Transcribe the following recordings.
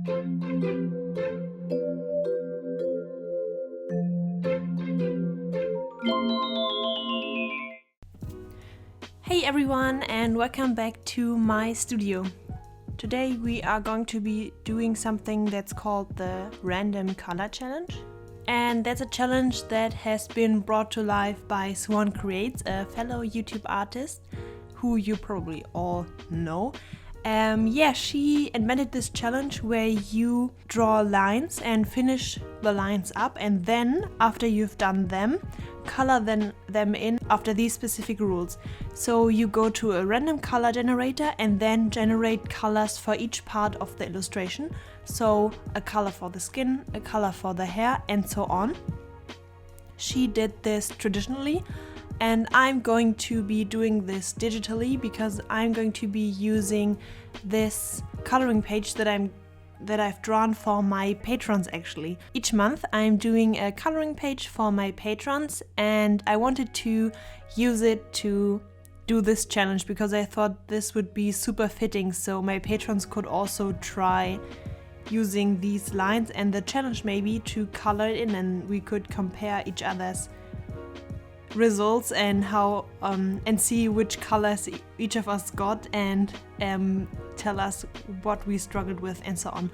Hey everyone, and welcome back to my studio. Today we are going to be doing something that's called the Random Color Challenge. And that's a challenge that has been brought to life by Swan Creates, a fellow YouTube artist who you probably all know. She invented this challenge where you draw lines and finish the lines up, and then after you've done them, color them in after these specific rules. So you go to a random color generator and then generate colors for each part of the illustration. So a color for the skin, a color for the hair, and so on. She did this traditionally, and I'm going to be doing this digitally because I'm going to be using this coloring page that I've drawn for my patrons actually. Each month I'm doing a coloring page for my patrons, and I wanted to use it to do this challenge because I thought this would be super fitting, so my patrons could also try using these lines and the challenge maybe to color it in, and we could compare each other's results and how and see which colors each of us got, and tell us what we struggled with and so on.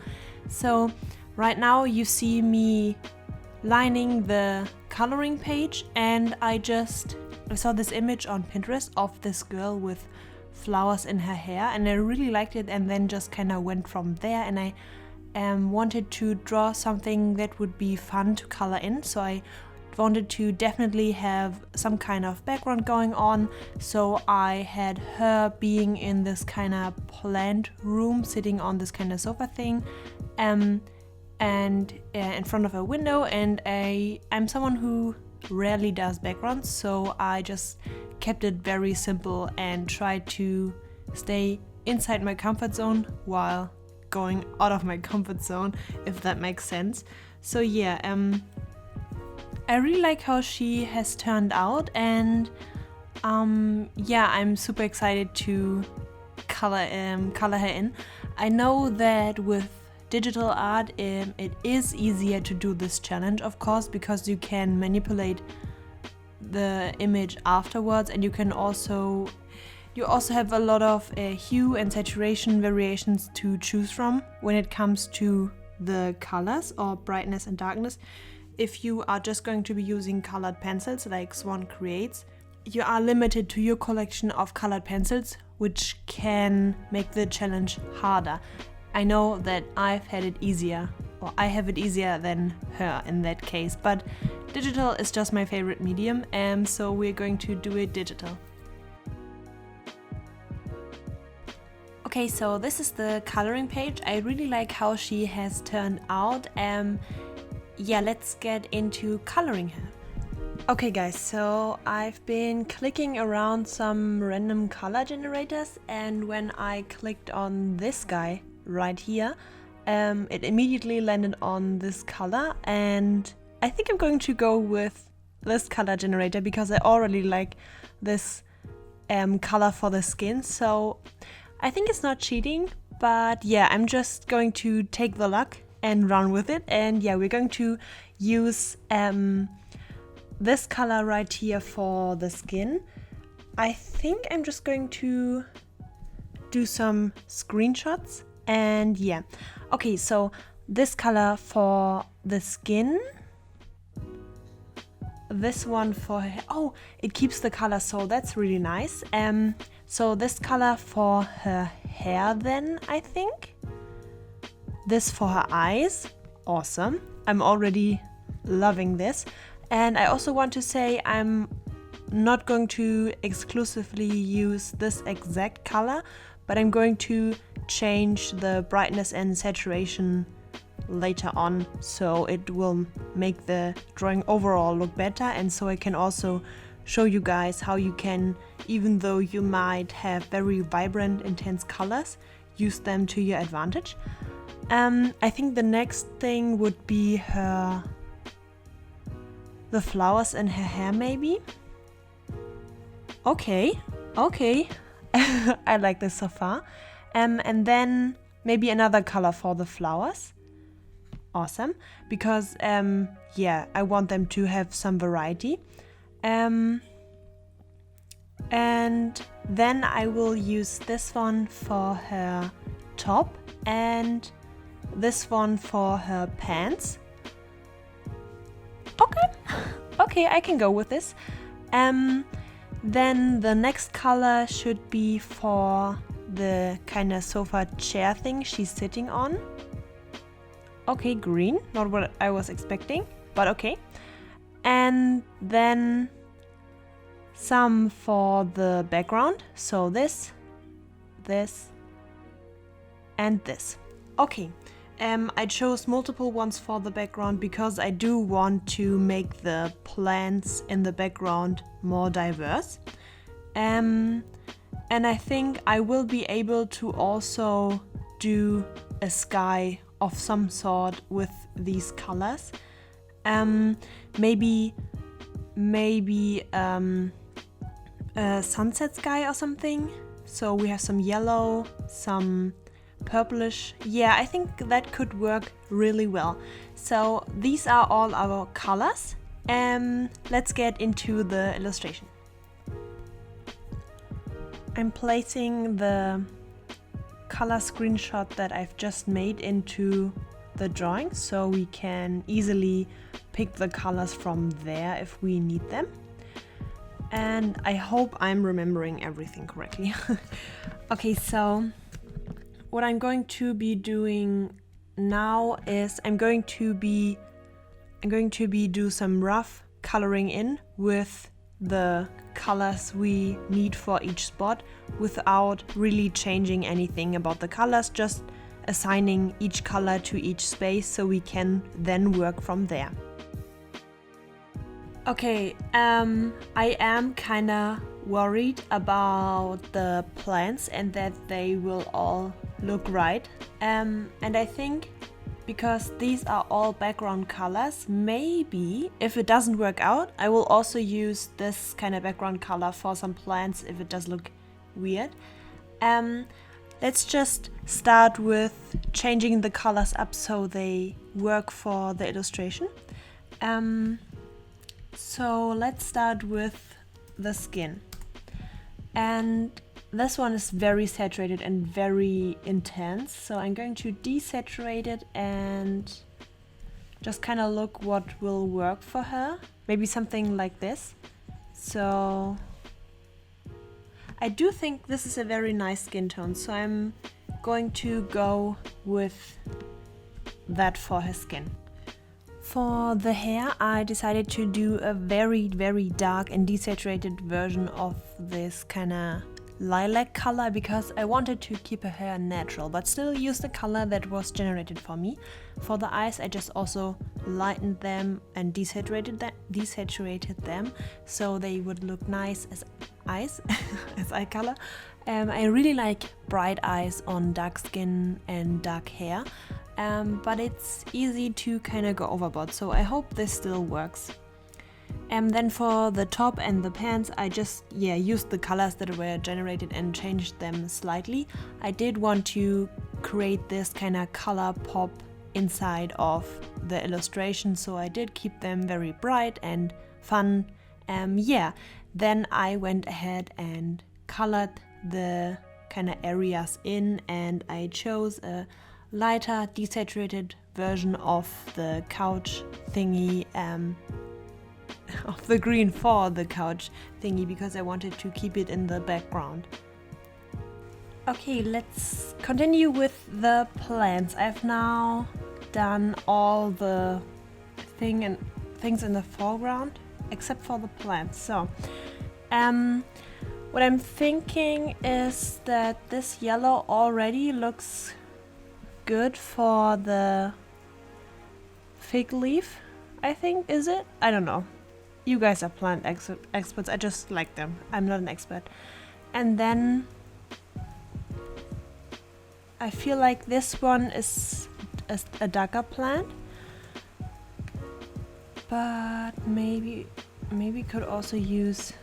So right now you see me lining the coloring page, and I saw this image on Pinterest of this girl with flowers in her hair, and I really liked it, and then just kind of went from there, and I wanted to draw something that would be fun to color in. So I wanted to definitely have some kind of background going on, so I had her being in this kind of plant room, sitting on this kind of sofa thing, and in front of a window, and I'm someone who rarely does backgrounds, so I just kept it very simple and tried to stay inside my comfort zone while going out of my comfort zone, if that makes sense. So yeah, I really like how she has turned out, and I'm super excited to color her in. I know that with digital art it is easier to do this challenge, of course, because you can manipulate the image afterwards, and you also have a lot of hue and saturation variations to choose from when it comes to the colors or brightness and darkness. If you are just going to be using colored pencils like Swan Creates, you are limited to your collection of colored pencils, which can make the challenge harder. I know that I have it easier than her in that case, but digital is just my favorite medium, and so we're going to do it digital. Okay, so this is the coloring page. I really like how she has turned out. Let's get into coloring her. Okay guys, so I've been clicking around some random color generators, and when I clicked on this guy right here, it immediately landed on this color, and I think I'm going to go with this color generator because I already like this color for the skin. So I think it's not cheating, but yeah, I'm just going to take the luck and run with it. And yeah, we're going to use this color right here for the skin. I think I'm just going to do some screenshots, and yeah. Okay, so this color for the skin, this one for her. Oh, it keeps the color, so that's really nice. So this color for her hair then, I think. This for her eyes. Awesome. I'm already loving this. And I also want to say I'm not going to exclusively use this exact color, but I'm going to change the brightness and saturation later on, so it will make the drawing overall look better, and so I can also show you guys how you can, even though you might have very vibrant, intense colors, use them to your advantage. I think the next thing would be the flowers in her hair maybe. Okay. I like this so far. And then maybe another color for the flowers. Awesome, because yeah, I want them to have some variety. And then I will use this one for her top and this one for her pants. Okay, I can go with this. Then the next color should be for the kind of sofa chair thing she's sitting on. Okay, green, not what I was expecting, but okay. And then some for the background. So this, and this. Okay. I chose multiple ones for the background because I do want to make the plants in the background more diverse. And I think I will be able to also do a sky of some sort with these colors. Maybe a sunset sky or something. So we have some yellow, some purplish. Yeah, I think that could work really well. So these are all our colors. Let's get into the illustration. I'm placing the color screenshot that I've just made into the drawing so we can easily pick the colors from there if we need them. And I hope I'm remembering everything correctly. Okay, so what I'm going to be doing now is I'm going to be do some rough coloring in with the colors we need for each spot without really changing anything about the colors, just assigning each color to each space so we can then work from there. Okay, I am kinda worried about the plants and that they will all look right. And I think because these are all background colors, maybe if it doesn't work out, I will also use this kind of background color for some plants if it does look weird. Let's just start with changing the colors up so they work for the illustration. So let's start with the skin. And this one is very saturated and very intense. So I'm going to desaturate it and just kind of look what will work for her. Maybe something like this. So I do think this is a very nice skin tone. So I'm going to go with that for her skin. For the hair, I decided to do a very, very dark and desaturated version of this kind of lilac color because I wanted to keep her hair natural but still use the color that was generated for me. For the eyes, I just also lightened them and desaturated them so they would look nice as eyes, as eye color. I really like bright eyes on dark skin and dark hair. But it's easy to kind of go overboard, so I hope this still works. And then for the top and the pants, I just used the colors that were generated and changed them slightly. I did want to create this kind of color pop inside of the illustration, so I did keep them very bright and fun. Then I went ahead and colored the kind of areas in, and I chose a lighter desaturated version of the couch thingy, of the green for the couch thingy because I wanted to keep it in the background. Okay, let's continue with the plants. I've now done all the things in the foreground except for the plants. So what I'm thinking is that this yellow already looks good for the fig leaf, I think, is it? I don't know. You guys are plant experts. I just like them. I'm not an expert. And then I feel like this one is a darker plant, but maybe could also use,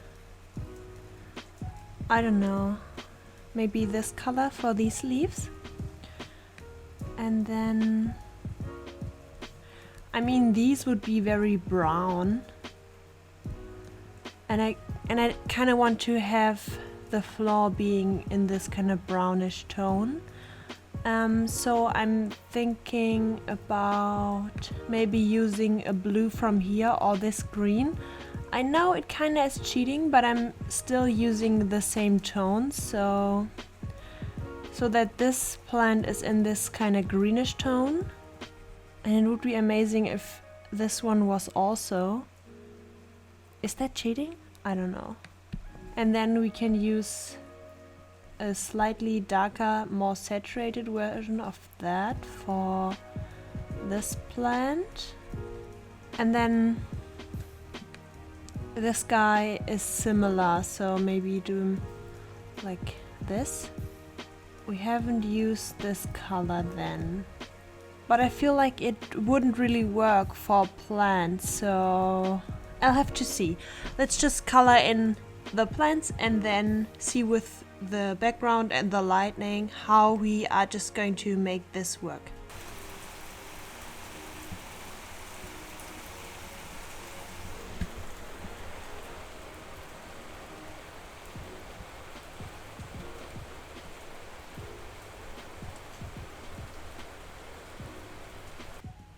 I don't know, maybe this color for these leaves. And then, I mean, these would be very brown. And I kind of want to have the floor being in this kind of brownish tone. So I'm thinking about maybe using a blue from here or this green. I know it kind of is cheating, but I'm still using the same tone, so that this plant is in this kind of greenish tone. And it would be amazing if this one was also. Is that cheating? I don't know. And then we can use a slightly darker, more saturated version of that for this plant. And then this guy is similar, so maybe do like this. We haven't used this color then, but I feel like it wouldn't really work for plants, so I'll have to see. Let's just color in the plants and then see with the background and the lighting how we are just going to make this work.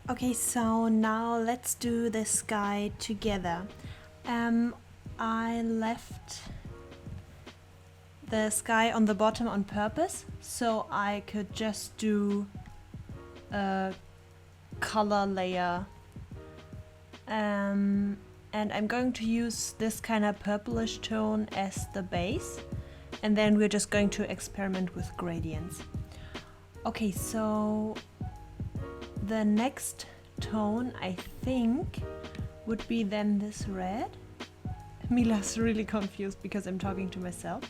Okay, so now let's do the sky together. I left the sky on the bottom on purpose, so I could just do a color layer. And I'm going to use this kind of purplish tone as the base, and then we're just going to experiment with gradients. Okay, so the next tone, I think, would be then this red. Mila's really confused because I'm talking to myself.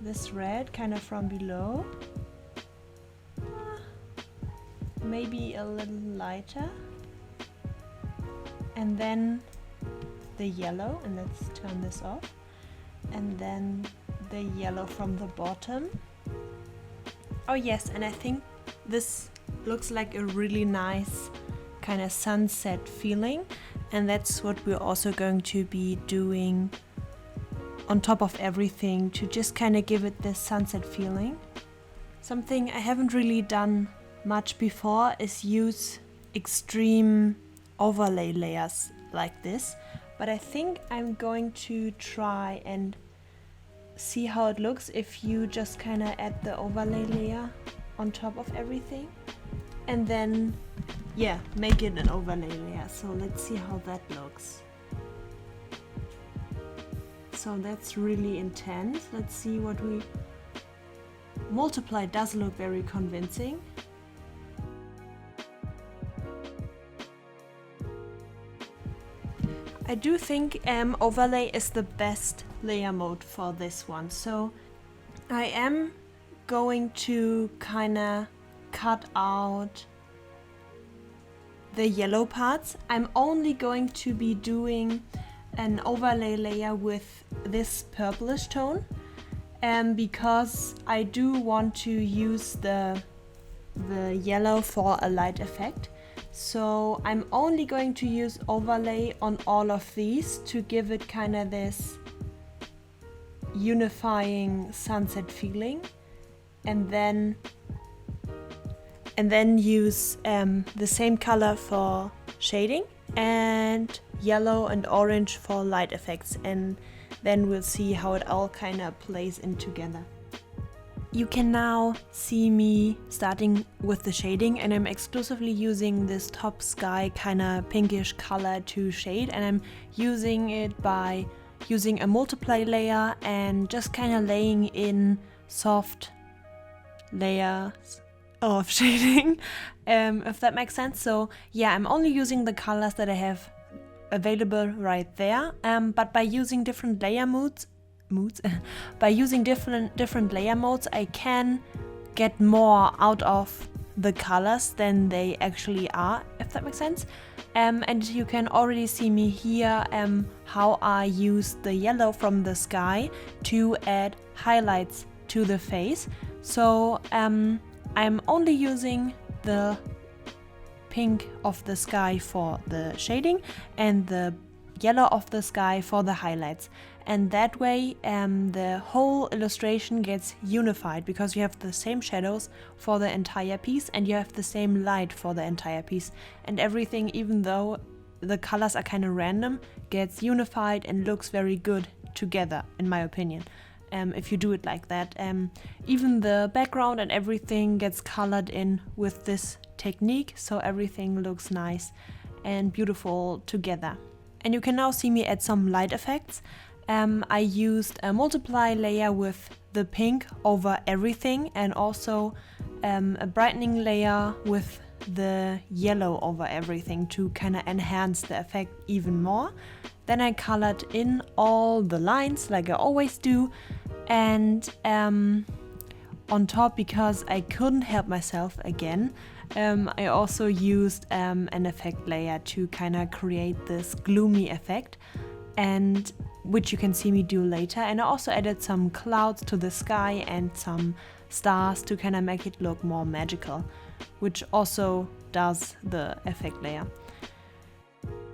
This red kind of from below. Maybe a little lighter. And then the yellow, and let's turn this off. And then the yellow from the bottom. Oh yes, and I think this looks like a really nice kind of sunset feeling, and that's what we're also going to be doing on top of everything to just kind of give it this sunset feeling. Something I haven't really done much before is use extreme overlay layers like this, but I think I'm going to try and see how it looks if you just kind of add the overlay layer on top of everything and then make it an overlay layer. So let's see how that looks. So that's really intense. Let's see what we multiply. Does look very convincing. I do think overlay is the best layer mode for this one. So I am going to kind of cut out the yellow parts. I'm only going to be doing an overlay layer with this purplish tone, because I do want to use the yellow for a light effect. So I'm only going to use overlay on all of these to give it kind of this unifying sunset feeling, and then use the same color for shading and yellow and orange for light effects, and then we'll see how it all kind of plays in together. You can now see me starting with the shading, and I'm exclusively using this top sky kind of pinkish color to shade, and I'm using it by using a multiply layer and just kind of laying in soft layers of shading, if that makes sense. So yeah, I'm only using the colors that I have available right there, but by using different layer modes, by using different layer modes, I can get more out of the colors than they actually are, if that makes sense. And you can already see me here how I use the yellow from the sky to add highlights to the face. So I'm only using the pink of the sky for the shading and the yellow of the sky for the highlights. And that way the whole illustration gets unified, because you have the same shadows for the entire piece and you have the same light for the entire piece. And everything, even though the colors are kind of random, gets unified and looks very good together, in my opinion. If you do it like that. Even the background and everything gets colored in with this technique, so everything looks nice and beautiful together. And you can now see me add some light effects. I used a multiply layer with the pink over everything, and also a brightening layer with the yellow over everything to kind of enhance the effect even more. Then I colored in all the lines like I always do, and on top, because I couldn't help myself again, I also used an effect layer to kind of create this gloomy effect, and which you can see me do later. And I also added some clouds to the sky and some stars to kind of make it look more magical, which also does the effect layer.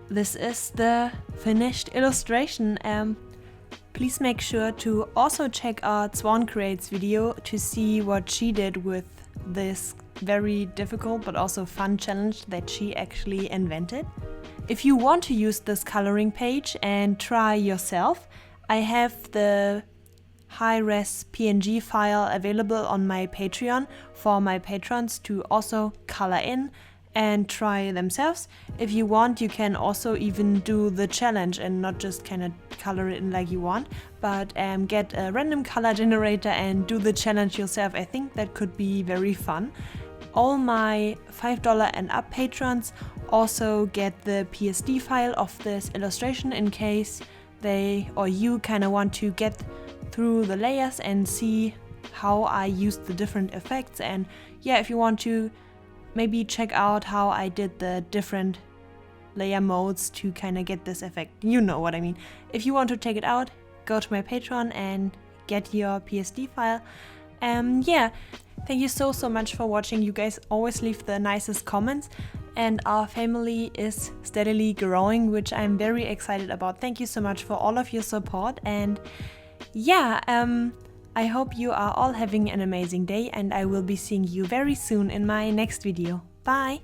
This is the finished illustration. Please make sure to also check out Swan Creates video to see what she did with this very difficult but also fun challenge that she actually invented. If you want to use this coloring page and try yourself, I have the high-res PNG file available on my Patreon for my patrons to also color in and try themselves. If you want, you can also even do the challenge and not just kind of color it in like you want, but get a random color generator and do the challenge yourself. I think that could be very fun. All my $5 and up patrons also get the PSD file of this illustration in case they or you kind of want to get through the layers and see how I used the different effects. And yeah, if you want to maybe check out how I did the different layer modes to kind of get this effect, you know what I mean. If you want to check it out, go to my Patreon and get your PSD file. Yeah, thank you so much for watching. You guys always leave the nicest comments, and our family is steadily growing, which I'm very excited about. Thank you so much for all of your support, and yeah, I hope you are all having an amazing day, and I will be seeing you very soon in my next video. Bye!